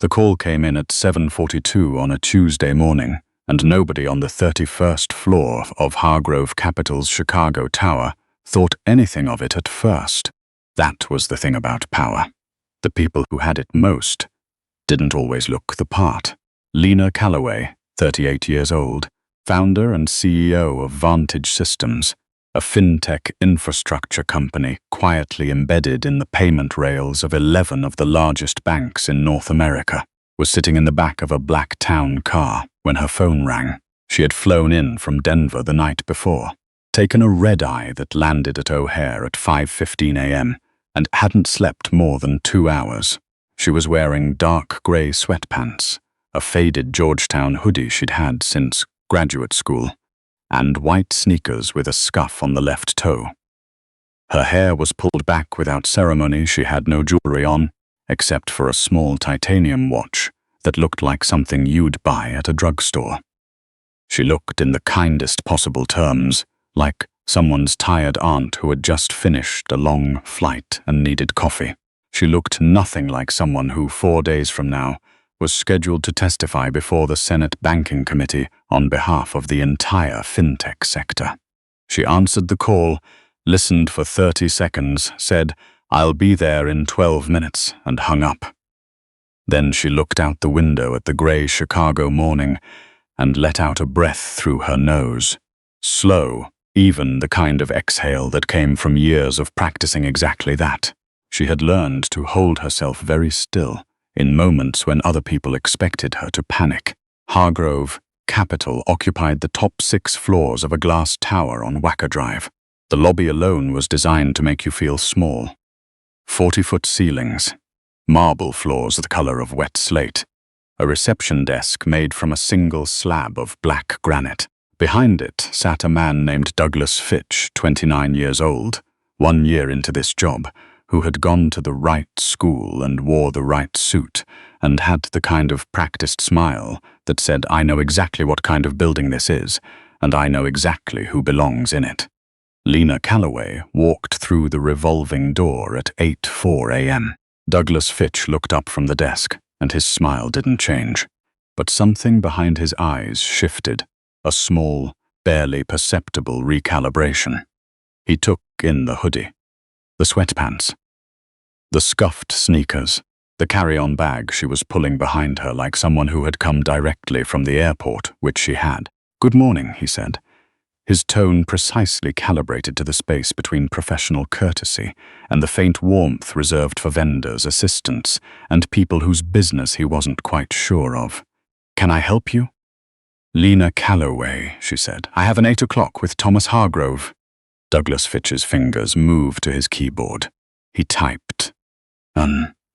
The call came in at 7:42 on a Tuesday morning, and nobody on the 31st floor of Hargrove Capital's Chicago Tower thought anything of it at first. That was the thing about power. The people who had it most didn't always look the part. Lena Calloway, 38 years old, founder and CEO of Vantage Systems, a fintech infrastructure company quietly embedded in the payment rails of 11 of the largest banks in North America, was sitting in the back of a black town car when her phone rang. She had flown in from Denver the night before, taken a red-eye that landed at O'Hare at 5:15 a.m., and hadn't slept more than 2 hours. She was wearing dark grey sweatpants, a faded Georgetown hoodie she'd had since graduate school, and white sneakers with a scuff on the left toe. Her hair was pulled back without ceremony. She had no jewelry on, except for a small titanium watch that looked like something you'd buy at a drugstore. She looked in the kindest possible terms, like someone's tired aunt who had just finished a long flight and needed coffee. She looked nothing like someone who 4 days from now was scheduled to testify before the Senate Banking Committee on behalf of the entire fintech sector. She answered the call, listened for 30 seconds, said, "I'll be there in 12 minutes," and hung up. Then she looked out the window at the grey Chicago morning and let out a breath through her nose. Slow, even the kind of exhale that came from years of practicing exactly that. She had learned to hold herself very still in moments when other people expected her to panic. Hargrove Capital occupied the top 6 floors of a glass tower on Wacker Drive. The lobby alone was designed to make you feel small. 40-foot ceilings, marble floors the color of wet slate, a reception desk made from a single slab of black granite. Behind it sat a man named Douglas Fitch, 29 years old, 1 year into this job, who had gone to the right school and wore the right suit and had the kind of practiced smile that said, "I know exactly what kind of building this is, and I know exactly who belongs in it." Lena Calloway walked through the revolving door at 8:04 a.m. Douglas Fitch looked up from the desk, and his smile didn't change. But something behind his eyes shifted, a small, barely perceptible recalibration. He took in the hoodie, the sweatpants, the scuffed sneakers, the carry-on bag she was pulling behind her like someone who had come directly from the airport, which she had. "Good morning," he said, his tone precisely calibrated to the space between professional courtesy and the faint warmth reserved for vendors, assistants, and people whose business he wasn't quite sure of. "Can I help you?" "Lena Calloway," she said. "I have an 8 o'clock with Thomas Hargrove." Douglas Fitch's fingers moved to his keyboard. He typed.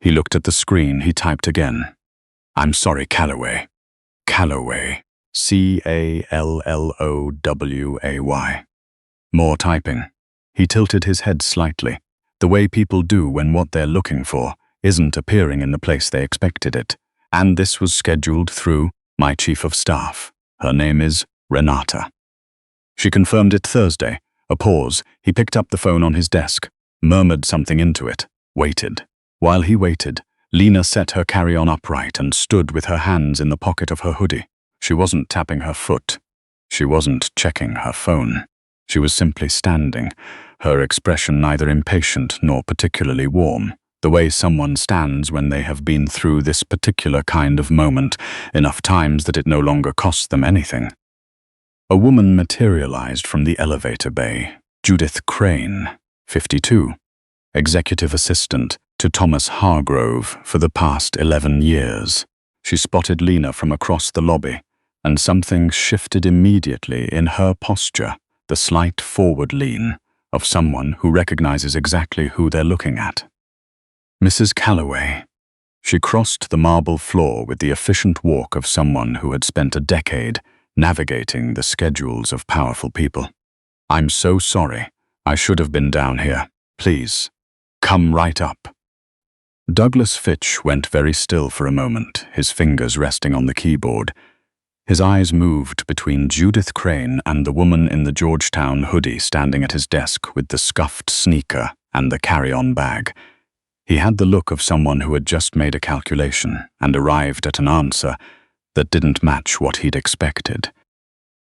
He looked at the screen. He typed again. "I'm sorry, Calloway." Calloway. C-A-L-L-O-W-A-Y. More typing. He tilted his head slightly, the way people do when what they're looking for isn't appearing in the place they expected it. "And this was scheduled through my chief of staff. Her name is Renata." She confirmed it Thursday. A pause. He picked up the phone on his desk, murmured something into it, waited. While he waited, Lena set her carry-on upright and stood with her hands in the pocket of her hoodie. She wasn't tapping her foot. She wasn't checking her phone. She was simply standing, her expression neither impatient nor particularly warm, the way someone stands when they have been through this particular kind of moment enough times that it no longer costs them anything. A woman materialized from the elevator bay. Judith Crane, 52, executive assistant to Thomas Hargrove for the past 11 years. She spotted Lena from across the lobby, and something shifted immediately in her posture, the slight forward lean of someone who recognizes exactly who they're looking at. "Mrs. Calloway." She crossed the marble floor with the efficient walk of someone who had spent a decade navigating the schedules of powerful people. "I'm so sorry. I should have been down here. Please, come right up." Douglas Fitch went very still for a moment, his fingers resting on the keyboard. His eyes moved between Judith Crane and the woman in the Georgetown hoodie standing at his desk with the scuffed sneaker and the carry-on bag. He had the look of someone who had just made a calculation and arrived at an answer that didn't match what he'd expected.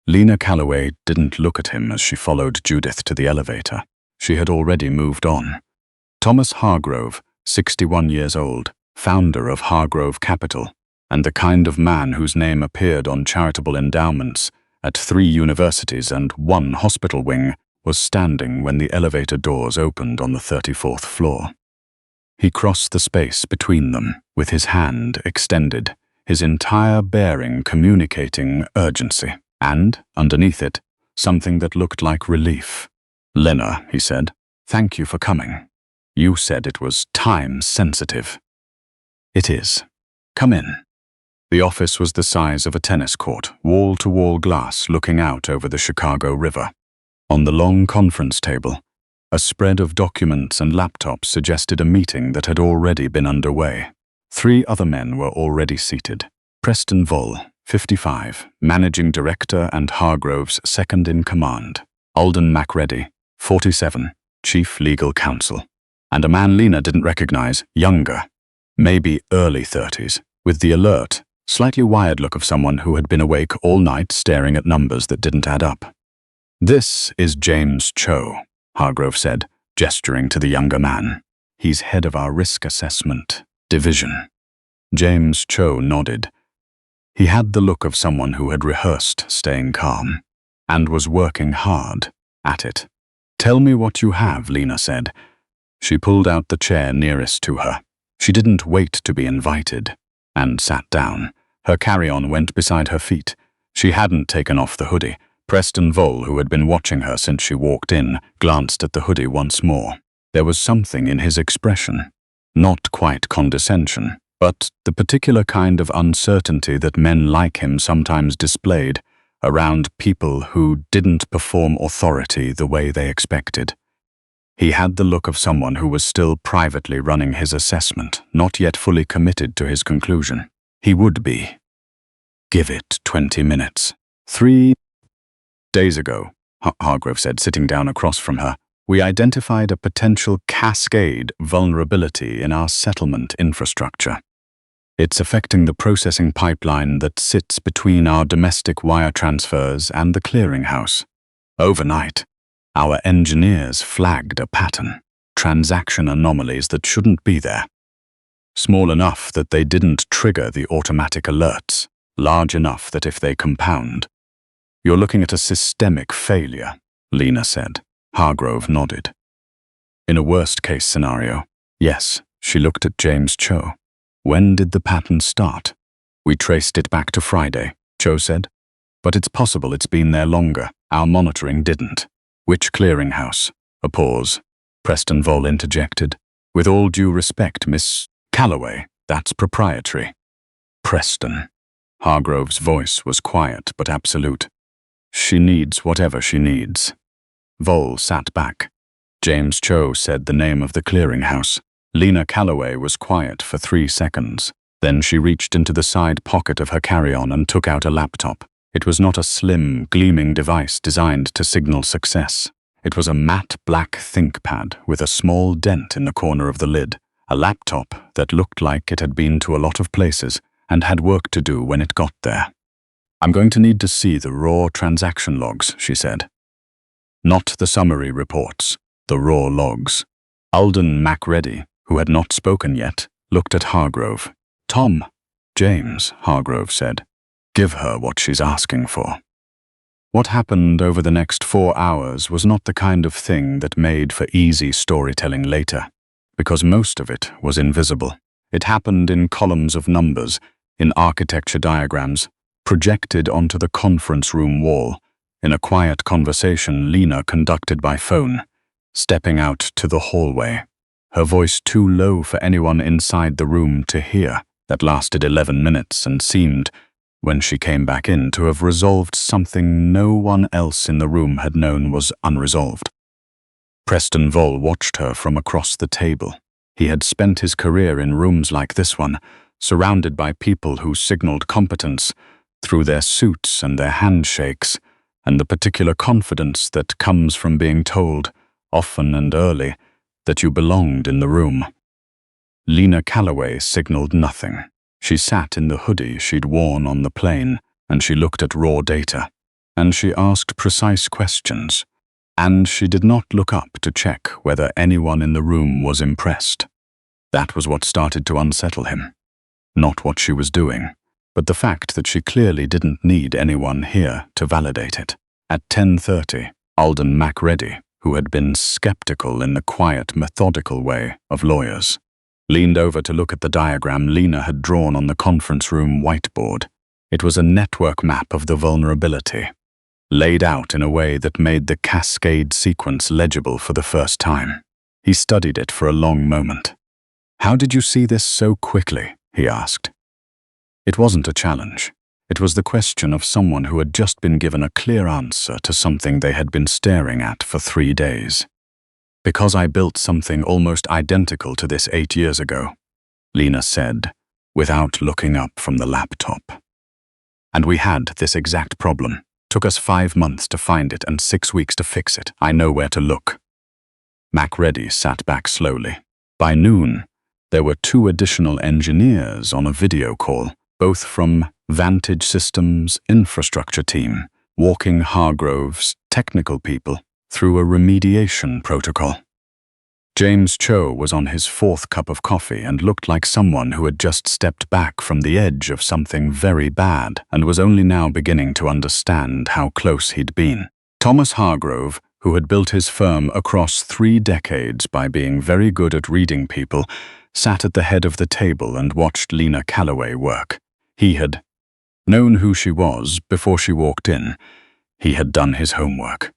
Lena Calloway didn't look at him as she followed Judith to the elevator. She had already moved on. Thomas Hargrove, 61 years old, founder of Hargrove Capital, and the kind of man whose name appeared on charitable endowments at 3 universities and 1 hospital wing, was standing when the elevator doors opened on the 34th floor. He crossed the space between them with his hand extended, his entire bearing communicating urgency, and, underneath it, something that looked like relief. "Lena," he said, "thank you for coming. You said it was time-sensitive." "It is. Come in." The office was the size of a tennis court, wall-to-wall glass looking out over the Chicago River. On the long conference table, a spread of documents and laptops suggested a meeting that had already been underway. 3 other men were already seated. Preston Voll, 55, Managing Director and Hargrove's second-in-command. Alden Macready, 47, Chief Legal Counsel. And a man Lena didn't recognize, younger, maybe early 30s, with the alert, slightly wired look of someone who had been awake all night staring at numbers that didn't add up. "This is James Cho," Hargrove said, gesturing to the younger man. "He's head of our risk assessment division." James Cho nodded. He had the look of someone who had rehearsed staying calm, and was working hard at it. "Tell me what you have," Lena said. She pulled out the chair nearest to her. She didn't wait to be invited, and sat down. Her carry-on went beside her feet. She hadn't taken off the hoodie. Preston Voll, who had been watching her since she walked in, glanced at the hoodie once more. There was something in his expression. Not quite condescension, but the particular kind of uncertainty that men like him sometimes displayed around people who didn't perform authority the way they expected. He had the look of someone who was still privately running his assessment, not yet fully committed to his conclusion. He would be. "Give it 20 minutes. 3 days ago," Hargrove said, sitting down across from her, "we identified a potential cascade vulnerability in our settlement infrastructure. It's affecting the processing pipeline that sits between our domestic wire transfers and the clearinghouse. Overnight, our engineers flagged a pattern, transaction anomalies that shouldn't be there. Small enough that they didn't trigger the automatic alerts, large enough that if they compound. You're looking at a systemic failure," Lena said. Hargrove nodded. "In a worst-case scenario, yes," she looked at James Cho. "When did the pattern start?" "We traced it back to Friday," Cho said. "But it's possible it's been there longer. Our monitoring didn't." "Which clearinghouse?" A pause. Preston Voll interjected. "With all due respect, Miss Calloway, that's proprietary." "Preston." Hargrove's voice was quiet but absolute. "She needs whatever she needs." Voll sat back. James Cho said the name of the clearinghouse. Lena Calloway was quiet for 3 seconds. Then she reached into the side pocket of her carry-on and took out a laptop. It was not a slim, gleaming device designed to signal success. It was a matte black ThinkPad with a small dent in the corner of the lid, a laptop that looked like it had been to a lot of places and had work to do when it got there. "I'm going to need to see the raw transaction logs," she said. "Not the summary reports, the raw logs." Alden Macready, who had not spoken yet, looked at Hargrove. "Tom." "James," Hargrove said. "Give her what she's asking for." What happened over the next 4 hours was not the kind of thing that made for easy storytelling later, because most of it was invisible. It happened in columns of numbers, in architecture diagrams, projected onto the conference room wall, in a quiet conversation Lena conducted by phone, stepping out to the hallway, her voice too low for anyone inside the room to hear, that lasted 11 minutes and seemed, when she came back in, to have resolved something no one else in the room had known was unresolved. Preston Voll watched her from across the table. He had spent his career in rooms like this one, surrounded by people who signaled competence through their suits and their handshakes, and the particular confidence that comes from being told, often and early, that you belonged in the room. Lena Calloway signaled nothing. She sat in the hoodie she'd worn on the plane, and she looked at raw data. And she asked precise questions. And she did not look up to check whether anyone in the room was impressed. That was what started to unsettle him. Not what she was doing, but the fact that she clearly didn't need anyone here to validate it. At 10:30, Alden Macready, who had been skeptical in the quiet, methodical way of lawyers, leaned over to look at the diagram Lena had drawn on the conference room whiteboard. It was a network map of the vulnerability, laid out in a way that made the cascade sequence legible for the first time. He studied it for a long moment. "How did you see this so quickly?" he asked. It wasn't a challenge. It was the question of someone who had just been given a clear answer to something they had been staring at for 3 days. "Because I built something almost identical to this 8 years ago," Lena said, without looking up from the laptop. "And we had this exact problem. Took us 5 months to find it and 6 weeks to fix it. I know where to look." Macready sat back slowly. By noon, there were 2 additional engineers on a video call, both from Vantage Systems' infrastructure team, walking Hargrove's technical people through a remediation protocol. James Cho was on his 4th cup of coffee and looked like someone who had just stepped back from the edge of something very bad and was only now beginning to understand how close he'd been. Thomas Hargrove, who had built his firm across 3 decades by being very good at reading people, sat at the head of the table and watched Lena Calloway work. He had known who she was before she walked in. He had done his homework.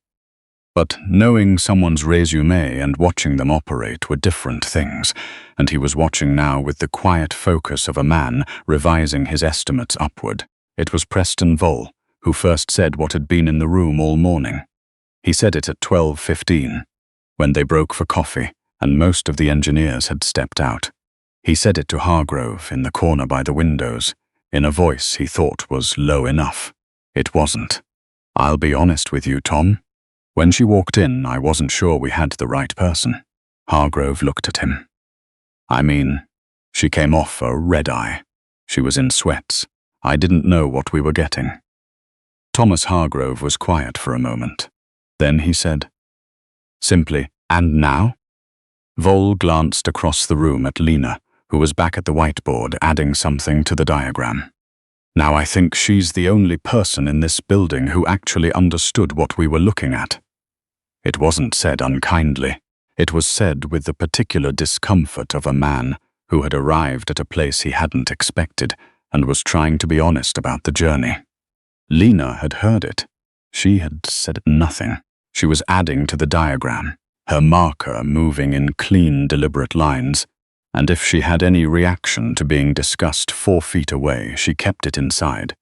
But knowing someone's resume and watching them operate were different things, and he was watching now with the quiet focus of a man revising his estimates upward. It was Preston Vole who first said what had been in the room all morning. He said it at 12:15, when they broke for coffee, and most of the engineers had stepped out. He said it to Hargrove in the corner by the windows, in a voice he thought was low enough. It wasn't. "I'll be honest with you, Tom. When she walked in, I wasn't sure we had the right person." Hargrove looked at him. "I mean, she came off a red-eye. She was in sweats. I didn't know what we were getting." Thomas Hargrove was quiet for a moment. Then he said, simply, "And now?" Vole glanced across the room at Lena, who was back at the whiteboard adding something to the diagram. "Now I think she's the only person in this building who actually understood what we were looking at." It wasn't said unkindly. It was said with the particular discomfort of a man who had arrived at a place he hadn't expected and was trying to be honest about the journey. Lena had heard it. She had said nothing. She was adding to the diagram, her marker moving in clean, deliberate lines, and if she had any reaction to being discussed 4 feet away, she kept it inside.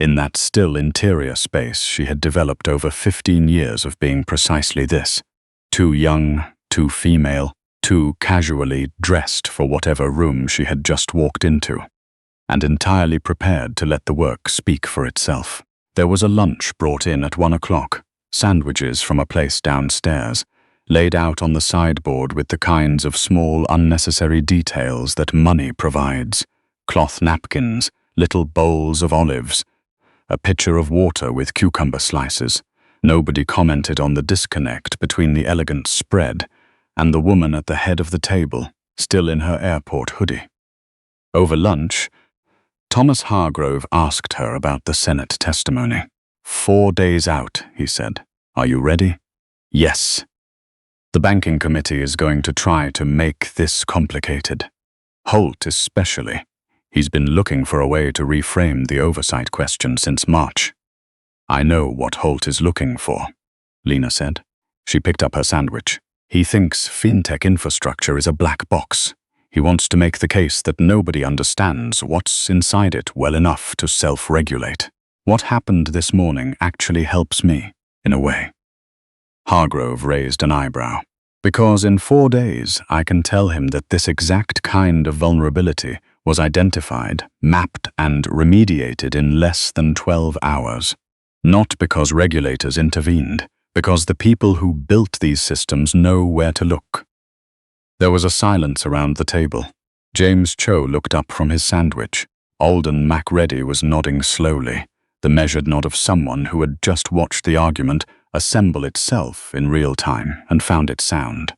In that still interior space she had developed over 15 years of being precisely this: too young, too female, too casually dressed for whatever room she had just walked into, and entirely prepared to let the work speak for itself. There was a lunch brought in at 1 o'clock, sandwiches from a place downstairs, laid out on the sideboard with the kinds of small, unnecessary details that money provides: cloth napkins, little bowls of olives, a pitcher of water with cucumber slices. Nobody commented on the disconnect between the elegant spread and the woman at the head of the table, still in her airport hoodie. Over lunch, Thomas Hargrove asked her about the Senate testimony. 4 days out, he said. "Are you ready?" "Yes. The banking committee is going to try to make this complicated. Holt especially. He's been looking for a way to reframe the oversight question since March." "I know what Holt is looking for," Lena said. She picked up her sandwich. "He thinks fintech infrastructure is a black box. He wants to make the case that nobody understands what's inside it well enough to self-regulate. What happened this morning actually helps me, in a way." Hargrove raised an eyebrow. "Because in 4 days I can tell him that this exact kind of vulnerability was identified, mapped, and remediated in less than 12 hours. Not because regulators intervened, because the people who built these systems know where to look." There was a silence around the table. James Cho looked up from his sandwich. Alden Macready was nodding slowly, the measured nod of someone who had just watched the argument assemble itself in real time and found it sound.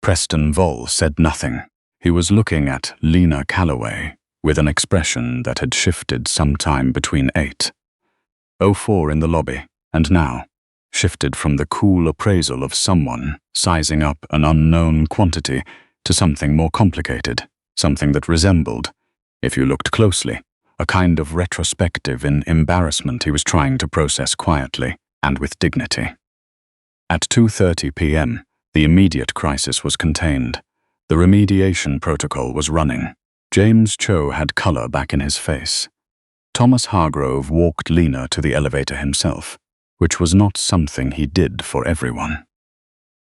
Preston Voll said nothing. He was looking at Lena Calloway with an expression that had shifted sometime between 8:04 in the lobby and now, shifted from the cool appraisal of someone sizing up an unknown quantity to something more complicated, something that resembled, if you looked closely, a kind of retrospective in embarrassment he was trying to process quietly and with dignity. At 2:30 p.m., the immediate crisis was contained. The remediation protocol was running. James Cho had color back in his face. Thomas Hargrove walked Lena to the elevator himself, which was not something he did for everyone.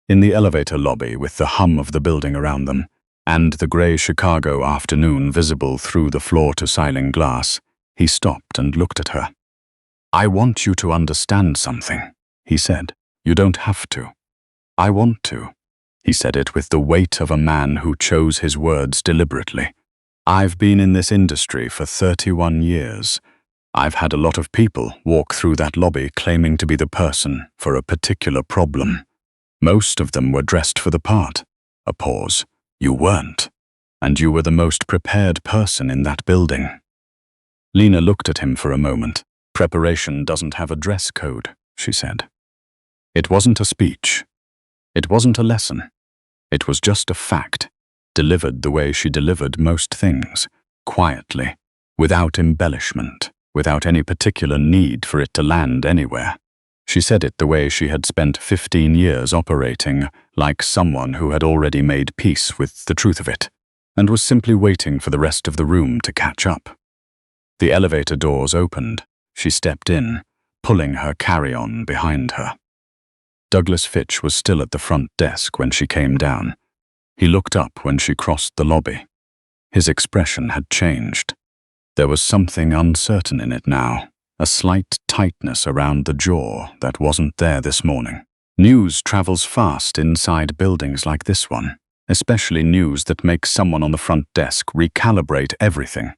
In the elevator lobby, with the hum of the building around them, and the grey Chicago afternoon visible through the floor-to-ceiling glass, he stopped and looked at her. "I want you to understand something," he said. "You don't have to. I want to." He said it with the weight of a man who chose his words deliberately. "I've been in this industry for 31 years. I've had a lot of people walk through that lobby claiming to be the person for a particular problem. Most of them were dressed for the part." A pause. "You weren't. And you were the most prepared person in that building." Lena looked at him for a moment. "Preparation doesn't have a dress code," she said. It wasn't a speech. It wasn't a lesson. It was just a fact, delivered the way she delivered most things, quietly, without embellishment, without any particular need for it to land anywhere. She said it the way she had spent 15 years operating, like someone who had already made peace with the truth of it, and was simply waiting for the rest of the room to catch up. The elevator doors opened. She stepped in, pulling her carry-on behind her. Douglas Fitch was still at the front desk when she came down. He looked up when she crossed the lobby. His expression had changed. There was something uncertain in it now, a slight tightness around the jaw that wasn't there this morning. News travels fast inside buildings like this one, especially news that makes someone on the front desk recalibrate everything.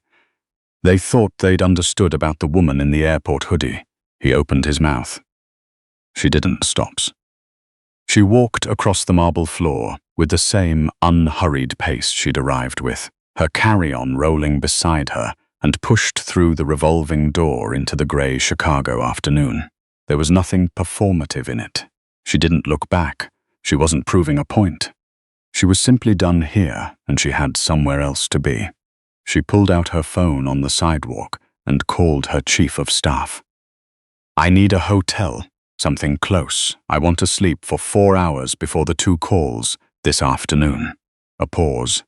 They thought they'd understood about the woman in the airport hoodie. He opened his mouth. She didn't stop. She walked across the marble floor with the same unhurried pace she'd arrived with, her carry-on rolling beside her, and pushed through the revolving door into the grey Chicago afternoon. There was nothing performative in it. She didn't look back. She wasn't proving a point. She was simply done here, and she had somewhere else to be. She pulled out her phone on the sidewalk and called her chief of staff. "I need a hotel. Something close. I want to sleep for 4 hours before the 2 calls this afternoon." A pause.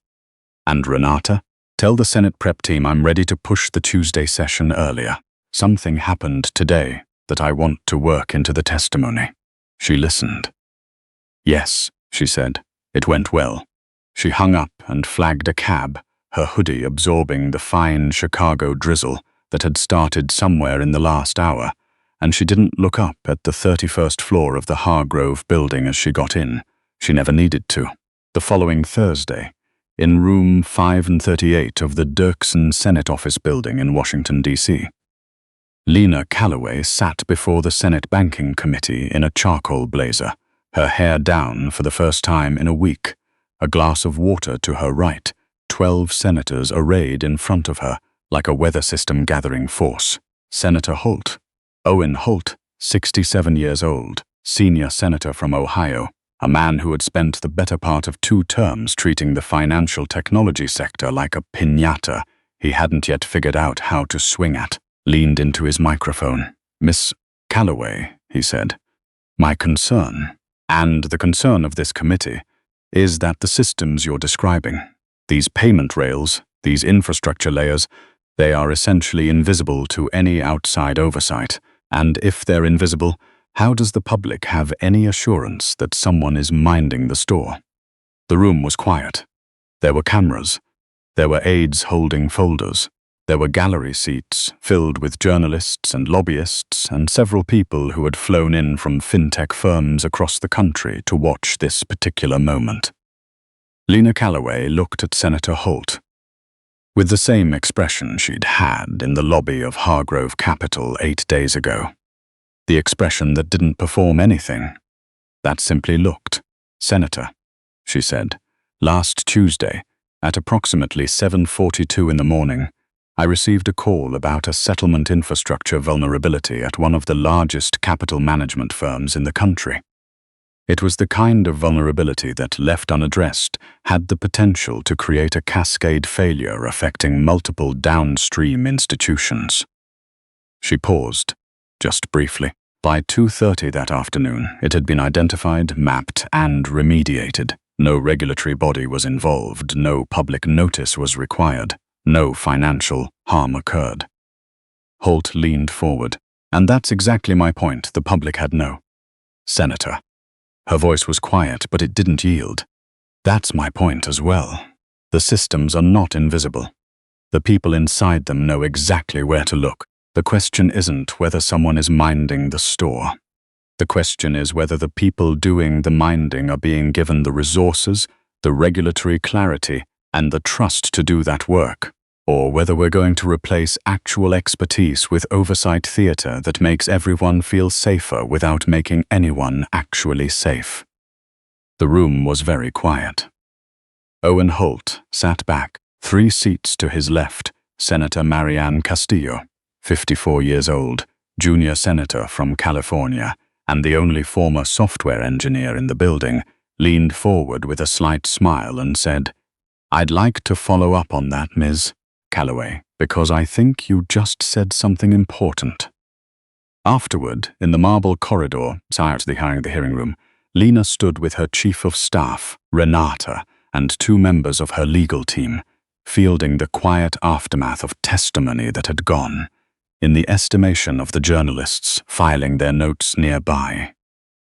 "And Renata? Tell the Senate prep team I'm ready to push the Tuesday session earlier. Something happened today that I want to work into the testimony." She listened. "Yes," she said. "It went well." She hung up and flagged a cab, her hoodie absorbing the fine Chicago drizzle that had started somewhere in the last hour, and she didn't look up at the 31st floor of the Hargrove building as she got in. She never needed to. The following Thursday, in room 538 of the Dirksen Senate Office Building in Washington, D.C., Lena Calloway sat before the Senate Banking Committee in a charcoal blazer, her hair down for the first time in a week, a glass of water to her right, 12 senators arrayed in front of her like a weather system gathering force. Senator Holt, Owen Holt, 67 years old, senior senator from Ohio, a man who had spent the better part of 2 terms treating the financial technology sector like a piñata he hadn't yet figured out how to swing at, leaned into his microphone. "Miss Calloway," he said, "my concern, and the concern of this committee, is that the systems you're describing, these payment rails, these infrastructure layers, they are essentially invisible to any outside oversight. And if they're invisible, how does the public have any assurance that someone is minding the store?" The room was quiet. There were cameras. There were aides holding folders. There were gallery seats filled with journalists and lobbyists and several people who had flown in from fintech firms across the country to watch this particular moment. Lena Calloway looked at Senator Holt, with the same expression she'd had in the lobby of Hargrove Capital 8 days ago. The expression that didn't perform anything. That simply looked. "Senator," she said, "last Tuesday, at approximately 7:42 in the morning, I received a call about a settlement infrastructure vulnerability at one of the largest capital management firms in the country. It was the kind of vulnerability that, left unaddressed, had the potential to create a cascade failure affecting multiple downstream institutions." She paused, just briefly. By 2:30 that afternoon, it had been identified, mapped, and remediated. No regulatory body was involved, no public notice was required, no financial harm occurred. Holt leaned forward. "And that's exactly my point. The public had no." "Senator." Her voice was quiet, but it didn't yield. "That's my point as well. The systems are not invisible. The people inside them know exactly where to look. The question isn't whether someone is minding the store. The question is whether the people doing the minding are being given the resources, the regulatory clarity, and the trust to do that work, or whether we're going to replace actual expertise with oversight theater that makes everyone feel safer without making anyone actually safe." The room was very quiet. Owen Holt sat back, 3 seats to his left. Senator Marianne Castillo, 54 years old, junior senator from California, and the only former software engineer in the building, leaned forward with a slight smile and said, "I'd like to follow up on that, Ms. Calloway, because I think you just said something important." Afterward, in the marble corridor prior to the hearing room, Lena stood with her chief of staff, Renata, and 2 members of her legal team, fielding the quiet aftermath of testimony that had gone, in the estimation of the journalists filing their notes nearby.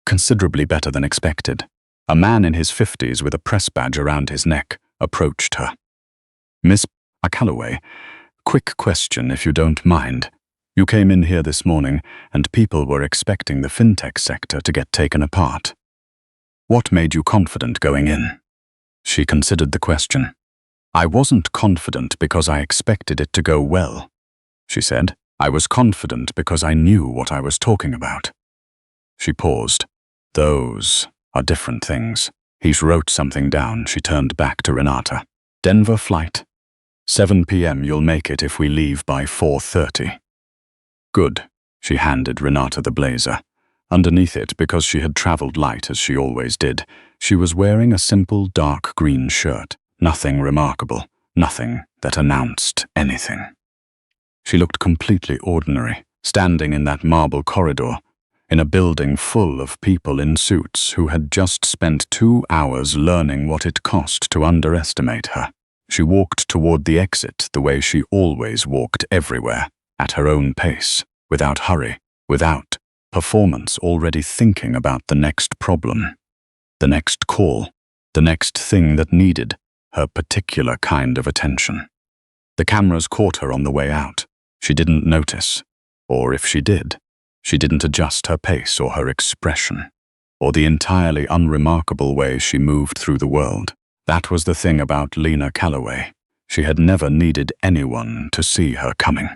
Considerably better than expected, a man in his 50s with a press badge around his neck approached her. "Miss Calloway, quick question if you don't mind. You came in here this morning and people were expecting the fintech sector to get taken apart. What made you confident going in?" She considered the question. "I wasn't confident because I expected it to go well," she said. "I was confident because I knew what I was talking about." She paused. "Those are different things." He wrote something down. She turned back to Renata. "Denver flight. 7 p.m. You'll make it if we leave by 4:30. "Good." She handed Renata the blazer. Underneath it, because she had traveled light as she always did, she was wearing a simple dark green shirt. Nothing remarkable, nothing that announced anything. She looked completely ordinary, standing in that marble corridor, in a building full of people in suits who had just spent 2 hours learning what it cost to underestimate her. She walked toward the exit the way she always walked everywhere, at her own pace, without hurry, without performance, already thinking about the next problem, the next call, the next thing that needed her particular kind of attention. The cameras caught her on the way out. She didn't notice, or if she did, she didn't adjust her pace or her expression, or the entirely unremarkable way she moved through the world. That was the thing about Lena Calloway. She had never needed anyone to see her coming.